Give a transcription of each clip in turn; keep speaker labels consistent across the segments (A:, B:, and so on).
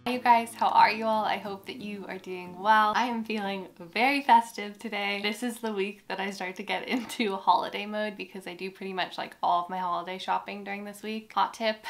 A: Hey you guys, how are you all? I hope that you are doing well. I am feeling very festive today. This is the week that I start to get into holiday mode because I do pretty much like all of my holiday shopping during this week. Hot tip,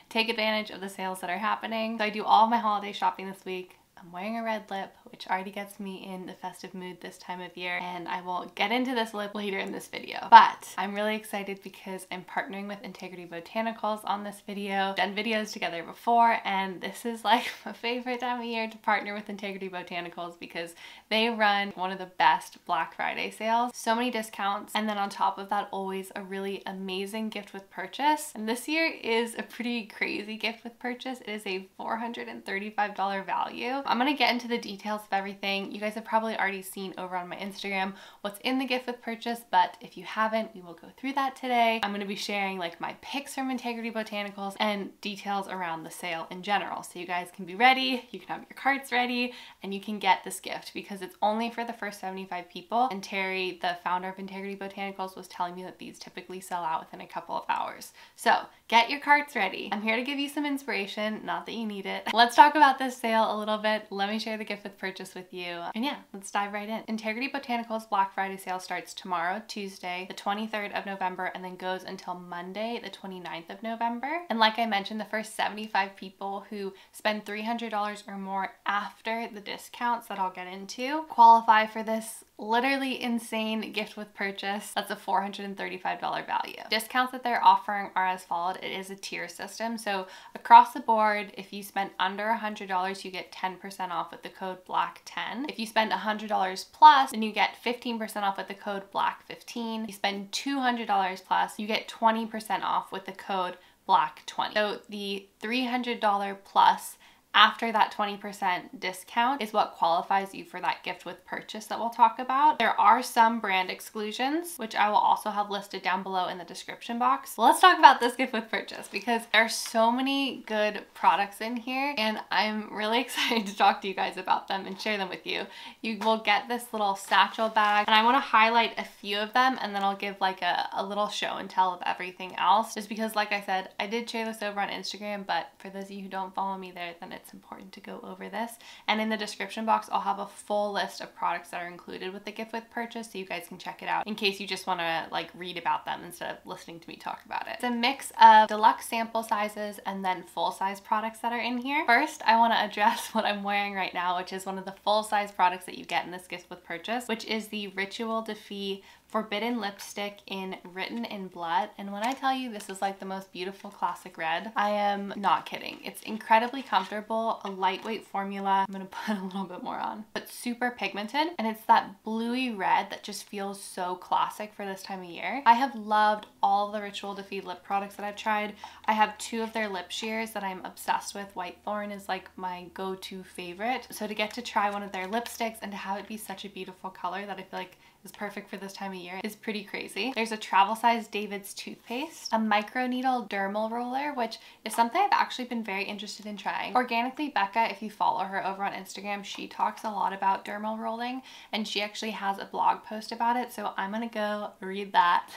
A: take advantage of the sales that are happening. So I do all of my holiday shopping this week. I'm wearing a red lip, which already gets me in the festive mood this time of year, and I will get into this lip later in this video. But I'm really excited because I'm partnering with Integrity Botanicals on this video. I've done videos together before, and this is like my favorite time of year to partner with Integrity Botanicals because they run one of the best Black Friday sales. So many discounts, and then on top of that, always a really amazing gift with purchase. And this year is a pretty crazy gift with purchase. It is a $435 value. I'm gonna get into the details of everything. You guys have probably already seen over on my Instagram what's in the gift with purchase, but if you haven't, we will go through that today. I'm gonna be sharing like my picks from Integrity Botanicals and details around the sale in general. So you guys can be ready, you can have your carts ready, and you can get this gift because it's only for the first 75 people. And Terry, the founder of Integrity Botanicals, was telling me that these typically sell out within a couple of hours. So get your carts ready. I'm here to give you some inspiration, not that you need it. Let's talk about this sale a little bit. Let me share the gift with purchase with you. And yeah, let's dive right in. Integrity Botanicals Black Friday sale starts tomorrow, Tuesday, the 23rd of November, and then goes until Monday, the 29th of November. And like I mentioned, the first 75 people who spend $300 or more after the discounts that I'll get into qualify for this literally insane gift with purchase. That's a $435 value. Discounts that they're offering are as followed. It is a tier system. So across the board, if you spend under $100, you get 10% off with the code BLACK10. If you spend $100 plus, then you get 15% off with the code BLACK15. If you spend $200 plus, you get 20% off with the code BLACK20. So the $300 plus after that 20% discount is what qualifies you for that gift with purchase that we'll talk about. There are some brand exclusions, which I will also have listed down below in the description box. So let's talk about this gift with purchase because there are so many good products in here and I'm really excited to talk to you guys about them and share them with you. You will get this little satchel bag, and I want to highlight a few of them and then I'll give like a little show and tell of everything else, just because like I said, I did share this over on Instagram, but for those of you who don't follow me there, then it's important to go over this. And in the description box, I'll have a full list of products that are included with the gift with purchase so you guys can check it out in case you just want to like read about them instead of listening to me talk about it. It's a mix of deluxe sample sizes and then full size products that are in here. First, I want to address what I'm wearing right now, which is one of the full size products that you get in this gift with purchase, which is the Ritual Defy Forbidden Lipstick in Written in Blood. And when I tell you this is like the most beautiful classic red, I am not kidding. It's incredibly comfortable, a lightweight formula. I'm gonna put a little bit more on, but super pigmented. And it's that bluey red that just feels so classic for this time of year. I have loved all the Ritual Defy lip products that I've tried. I have two of their lip sheers that I'm obsessed with. Whitethorn is like my go-to favorite. So to get to try one of their lipsticks and to have it be such a beautiful color that I feel like is perfect for this time of year is pretty crazy. There's a travel size David's toothpaste, a micro needle dermal roller, which is something I've actually been very interested in trying. Organically Becca, if you follow her over on Instagram, she talks a lot about dermal rolling and she actually has a blog post about it. So I'm gonna go read that,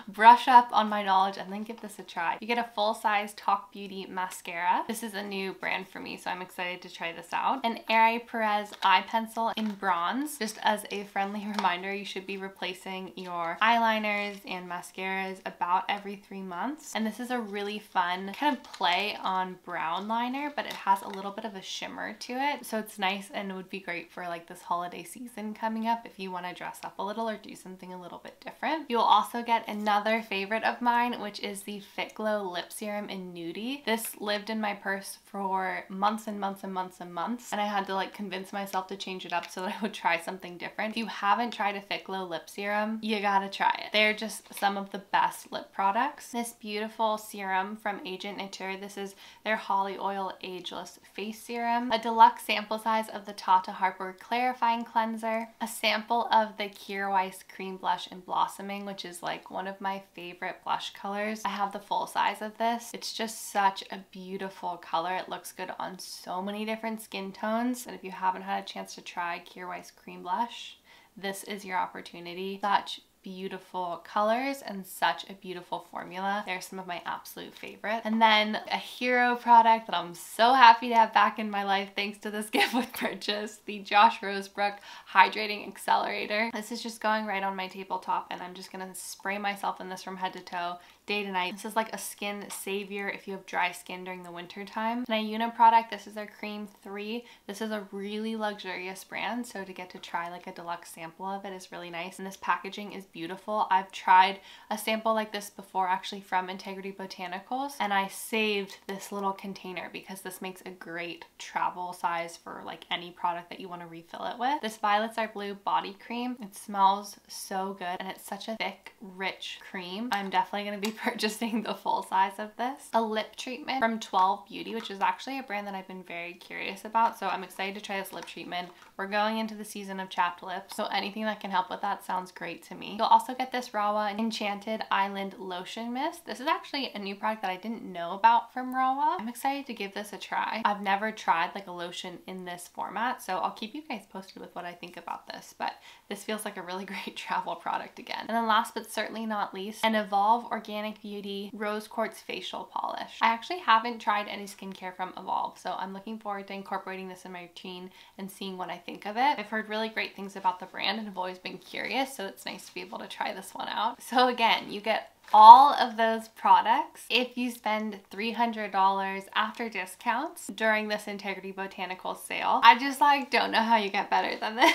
A: brush up on my knowledge, and then give this a try. You get a full size Talk Beauty mascara. This is a new brand for me, so I'm excited to try this out. An Aire Perez eye pencil in bronze. Just as a friendly reminder, you should be replacing your eyeliners and mascaras about every 3 months. And this is a really fun kind of play on brown liner, but it has a little bit of a shimmer to it. So it's nice and would be great for like this holiday season coming up if you want to dress up a little or do something a little bit different. You'll also get another favorite of mine, which is the Fit Glow Lip Serum in Nudie. This lived in my purse for months and months and months and months, and I had to like convince myself to change it up so that I would try something different. If you haven't tried a Fit Glow lip serum, you gotta try it. They're just some of the best lip products. This beautiful serum from Agent Nature, this is their Holly Oil Ageless Face Serum. A deluxe sample size of the Tata Harper Clarifying Cleanser. A sample of the Kira Weiss Cream Blush in Blossoming, which is like one of my favorite blush colors. I have the full size of this. It's just such a beautiful color. It looks good on so many different skin tones. And if you haven't had a chance to try Kira Weiss Cream Blush, this is your opportunity. Such beautiful colors and such a beautiful formula. They're some of my absolute favorite. And then a hero product that I'm so happy to have back in my life thanks to this gift with purchase, the Josh Rosebrook Hydrating Accelerator. This is just going right on my tabletop, and I'm just gonna spray myself in this from head to toe, day to night. This is like a skin savior if you have dry skin during the winter time. And a Una product, this is their Cream 3. This is a really luxurious brand, so to get to try like a deluxe sample of it is really nice. And this packaging is beautiful. I've tried a sample like this before, actually from Integrity Botanicals, and I saved this little container because this makes a great travel size for like any product that you want to refill it with. This Violets Are Blue body cream, it smells so good and it's such a thick, rich cream. I'm definitely going to be purchasing the full size of this. A lip treatment from 12 Beauty, which is actually a brand that I've been very curious about, so I'm excited to try this lip treatment. We're going into the season of chapped lips, so anything that can help with that sounds great to me. You'll also get this Rawa Enchanted Island Lotion Mist. This is actually a new product that I didn't know about from Rawa. I'm excited to give this a try. I've never tried like a lotion in this format, so I'll keep you guys posted with what I think about this, but this feels like a really great travel product again. And then last but certainly not least, an Evolve Organic Beauty Rose Quartz Facial Polish. I actually haven't tried any skincare from Evolve, so I'm looking forward to incorporating this in my routine and seeing what I think of it. I've heard really great things about the brand and have always been curious, so it's nice to be able to try this one out. So again, you get all of those products if you spend $300 after discounts during this Integrity Botanicals sale. I just like don't know how you get better than this.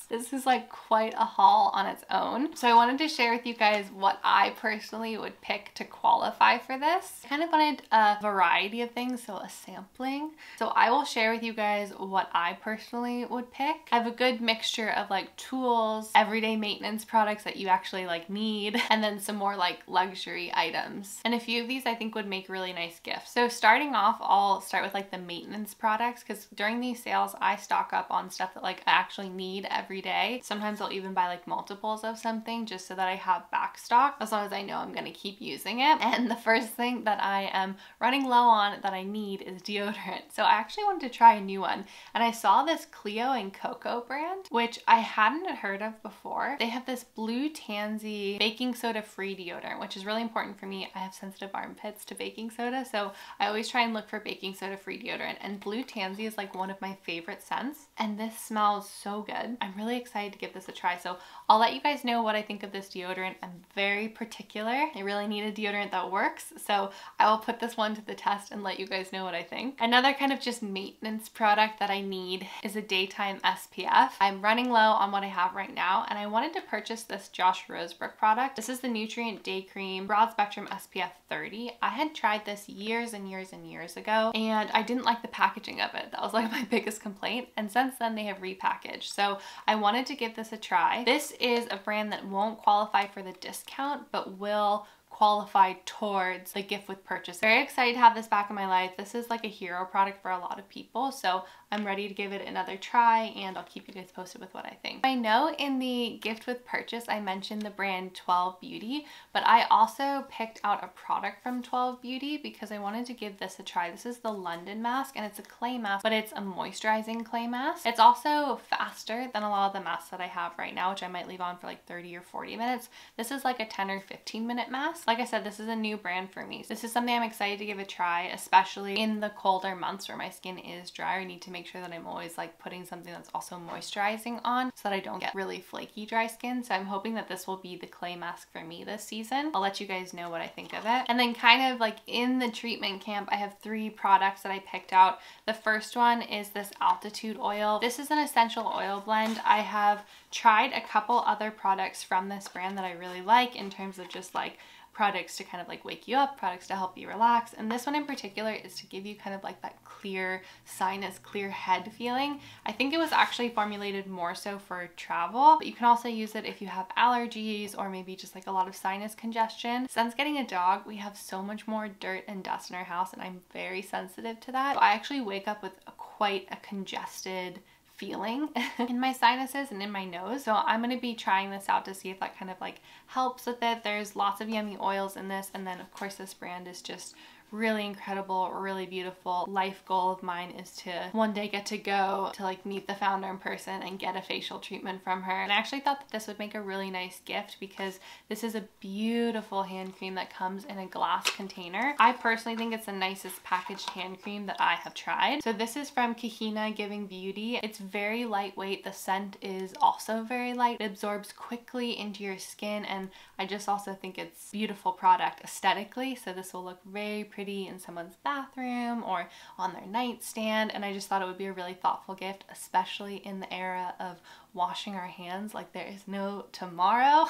A: This is like quite a haul on its own. So I wanted to share with you guys what I personally would pick to qualify for this. I kind of wanted a variety of things, so a sampling. So I will share with you guys what I personally would pick. I have a good mixture of like tools, everyday maintenance products that you actually like need, and then some more like luxury items. And a few of these I think would make really nice gifts. So starting off, I'll start with like the maintenance products, because during these sales I stock up on stuff that like I actually need every day. Sometimes I'll even buy like multiples of something just so that I have back stock as long as I know I'm gonna keep using it. And the first thing that I am running low on that I need is deodorant. So I actually wanted to try a new one, and I saw this Cleo and Coco brand, which I hadn't heard of before. They have this blue tansy baking soda free deodorant, which is really important for me. I have sensitive armpits to baking soda, so I always try and look for baking soda free deodorant, and blue tansy is like one of my favorite scents, and this smells so good. I'm really excited to give this a try, so I'll let you guys know what I think of this deodorant. I'm very particular. I really need a deodorant that works, so I will put this one to the test and let you guys know what I think. Another kind of just maintenance product that I need is a daytime SPF. I'm running low on what I have right now, and I wanted to purchase this Josh Rosebrook product. This is the Nutrient Day Cream Broad Spectrum SPF 30. I had tried this years and years and years ago, and I didn't like the packaging of it. That was like my biggest complaint, and since then they have repackaged, so I wanted to give this a try. This is a brand that won't qualify for the discount, but will qualify towards the gift with purchase. Very excited to have this back in my life. This is like a hero product for a lot of people, so I'm ready to give it another try, and I'll keep you guys posted with what I think. I know in the gift with purchase I mentioned the brand 12 Beauty, but I also picked out a product from 12 Beauty because I wanted to give this a try. This is the London mask, and it's a clay mask, but it's a moisturizing clay mask. It's also faster than a lot of the masks that I have right now, which I might leave on for like 30 or 40 minutes. This is like a 10 or 15 minute mask. Like I said, this is a new brand for me. This is something I'm excited to give a try, especially in the colder months where my skin is dry. I need to make sure that I'm always like putting something that's also moisturizing on so that I don't get really flaky dry skin. So I'm hoping that this will be the clay mask for me this season. I'll let you guys know what I think of it. And then kind of like in the treatment camp, I have 3 products that I picked out. The first one is this Altitude Oil. This is an essential oil blend. I have tried a couple other products from this brand that I really like in terms of just like products to kind of like wake you up, products to help you relax. And this one in particular is to give you kind of like that clear sinus, clear head feeling. I think it was actually formulated more so for travel, but you can also use it if you have allergies or maybe just like a lot of sinus congestion. Since getting a dog, we have so much more dirt and dust in our house, and I'm very sensitive to that. So I actually wake up with quite a congested feeling in my sinuses and in my nose. So I'm going to be trying this out to see if that kind of like helps with it. There's lots of yummy oils in this, and then of course this brand is just really incredible, really beautiful. Life goal of mine is to one day get to go to like meet the founder in person and get a facial treatment from her. And I actually thought that this would make a really nice gift because this is a beautiful hand cream that comes in a glass container. I personally think it's the nicest packaged hand cream that I have tried. So this is from Kahina Giving Beauty. It's very lightweight. The scent is also very light. It absorbs quickly into your skin, and I just also think it's a beautiful product aesthetically. So this will look very pretty in someone's bathroom or on their nightstand, and I just thought it would be a really thoughtful gift, especially in the era of washing our hands like there is no tomorrow.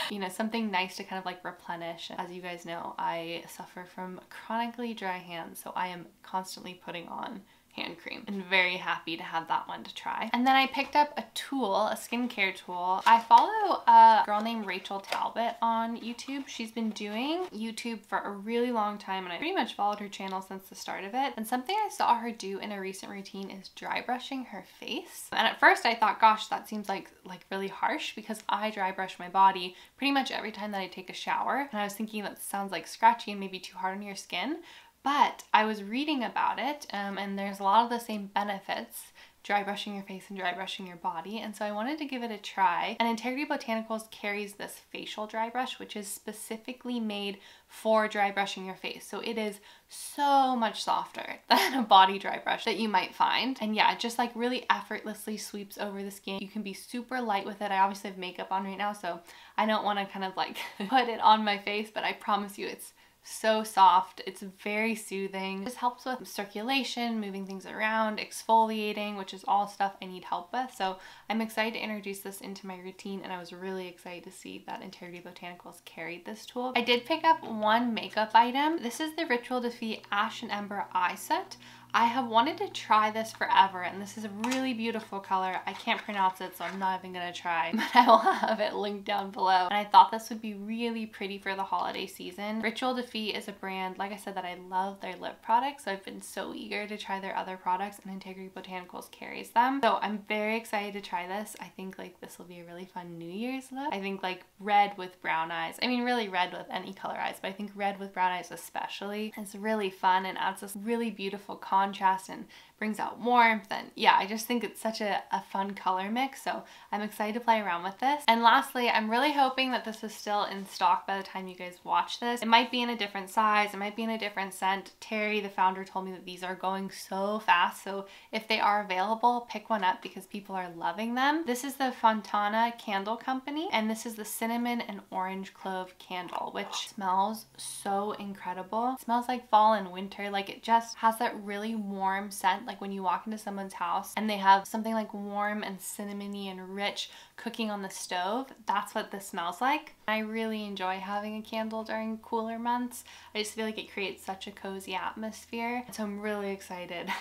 A: You know, something nice to kind of like replenish. As you guys know, I suffer from chronically dry hands, so I am constantly putting on hand cream and very happy to have that one to try. And then I picked up a tool, a skincare tool. I follow a girl named Rachel Talbot on YouTube. She's been doing YouTube for a really long time, and I pretty much followed her channel since the start of it. And something I saw her do in a recent routine is dry brushing her face. And at first I thought, gosh, that seems like really harsh, because I dry brush my body pretty much every time that I take a shower. And I was thinking that sounds like scratchy and maybe too hard on your skin. But I was reading about it, and there's a lot of the same benefits, dry brushing your face and dry brushing your body, and so I wanted to give it a try. And Integrity Botanicals carries this facial dry brush, which is specifically made for dry brushing your face. So it is so much softer than a body dry brush that you might find. And yeah, it just like really effortlessly sweeps over the skin. You can be super light with it. I obviously have makeup on right now, so I don't want to kind of like put it on my face, but I promise you it's so soft. It's very soothing. It just helps with circulation, moving things around, exfoliating, which is all stuff I need help with. So I'm excited to introduce this into my routine, and I was really excited to see that Integrity Botanicals carried this tool. I did pick up one makeup item. This is the Ritual Defeat Ash and Ember Eye Set. I have wanted to try this forever, and this is a really beautiful color. I can't pronounce it, so I'm not even gonna try, but I will have it linked down below. And I thought this would be really pretty for the holiday season. Ritual Defeat is a brand, like I said, that I love their lip products, so I've been so eager to try their other products, and Integrity Botanicals carries them. So I'm very excited to try this. I think like this will be a really fun New Year's look. I think like red with brown eyes. I mean, really red with any color eyes, but I think red with brown eyes especially is really fun and adds this really beautiful contrast and brings out warmth. And yeah, I just think it's such a fun color mix, so I'm excited to play around with this. And lastly, I'm really hoping that this is still in stock by the time you guys watch this. It might be in a different size, it might be in a different scent. Terry, the founder, told me that these are going so fast, so if they are available, pick one up because people are loving them. This is the Fontana Candle Company, and this is the cinnamon and orange clove candle, which smells so incredible. It smells like fall and winter. Like, it just has that really warm scent, like when you walk into someone's house and they have something like warm and cinnamony and rich cooking on the stove. That's what this smells like. I really enjoy having a candle during cooler months. I just feel like it creates such a cozy atmosphere. So I'm really excited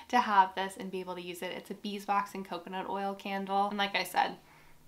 A: to have this and be able to use it. It's a beeswax and coconut oil candle, and like I said,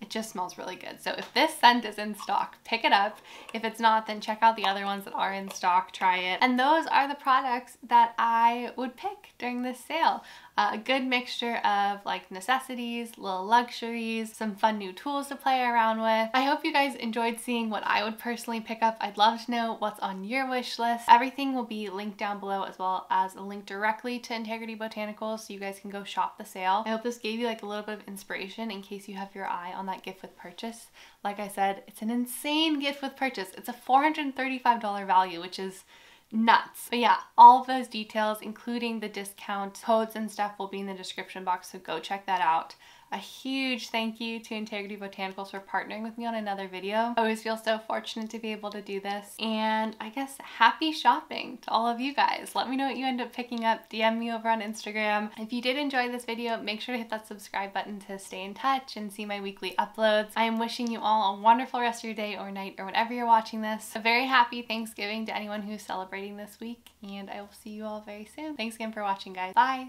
A: it just smells really good. So if this scent is in stock, pick it up. If it's not, then check out the other ones that are in stock, try it. And those are the products that I would pick during this sale. A good mixture of like necessities, little luxuries, some fun new tools to play around with. I hope you guys enjoyed seeing what I would personally pick up. I'd love to know what's on your wish list. Everything will be linked down below, as well as a link directly to Integrity Botanicals, so you guys can go shop the sale. I hope this gave you like a little bit of inspiration in case you have your eye on that gift with purchase. Like I said, it's an insane gift with purchase. It's a $435 value, which is nuts. But yeah, all of those details, including the discount codes and stuff, will be in the description box, so go check that out. A huge thank you to Integrity Botanicals for partnering with me on another video. I always feel so fortunate to be able to do this. And I guess happy shopping to all of you guys. Let me know what you end up picking up. DM me over on Instagram. If you did enjoy this video, make sure to hit that subscribe button to stay in touch and see my weekly uploads. I am wishing you all a wonderful rest of your day or night or whenever you're watching this. A very happy Thanksgiving to anyone who's celebrating this week, and I will see you all very soon. Thanks again for watching, guys. Bye!